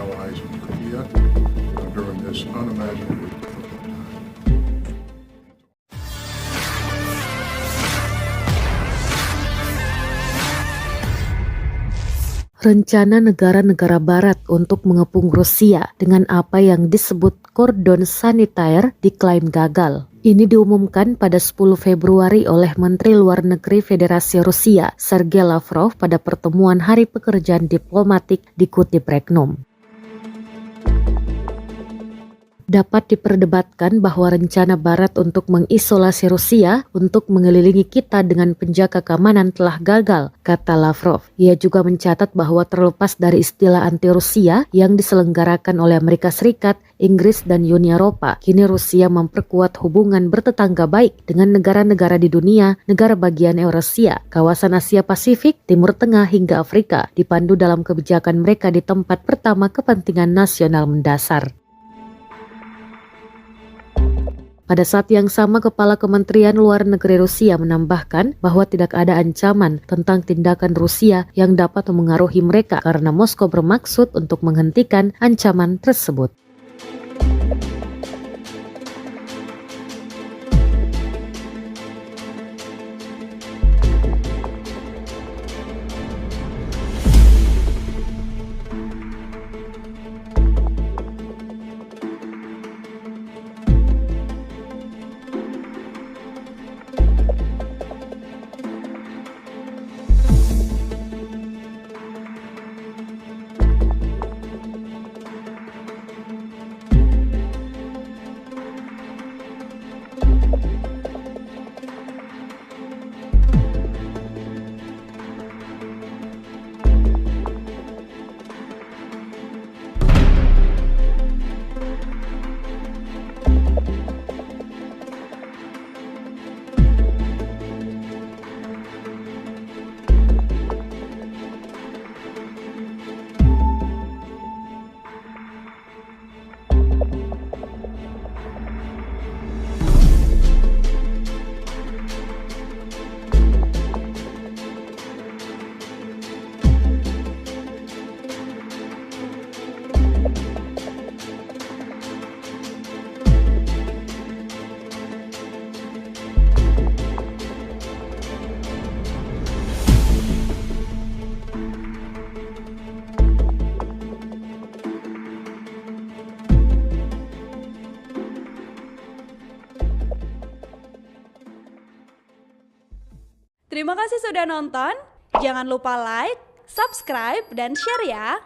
allies in Korea during this unimaginably difficult time. Rencana negara-negara barat untuk mengepung Rusia dengan apa yang disebut kordon sanitaire diklaim gagal. Ini diumumkan pada 10 Februari oleh Menteri Luar Negeri Federasi Rusia, Sergei Lavrov, pada pertemuan Hari Pekerjaan Diplomatik dikutip Regnum. Dapat diperdebatkan bahwa rencana Barat untuk mengisolasi Rusia untuk mengelilingi kita dengan penjaga keamanan telah gagal, kata Lavrov. Ia juga mencatat bahwa terlepas dari istilah anti-Rusia yang diselenggarakan oleh Amerika Serikat, Inggris, dan Uni Eropa, kini Rusia memperkuat hubungan bertetangga baik dengan negara-negara di dunia, negara bagian Eurasia, kawasan Asia Pasifik, Timur Tengah, hingga Afrika, dipandu dalam kebijakan mereka di tempat pertama kepentingan nasional mendasar. Pada saat yang sama, Kepala Kementerian Luar Negeri Rusia menambahkan bahwa tidak ada ancaman tentang tindakan Rusia yang dapat memengaruhi mereka karena Moskow bermaksud untuk menghentikan ancaman tersebut. Terima kasih sudah nonton. Jangan lupa like, subscribe, dan share ya.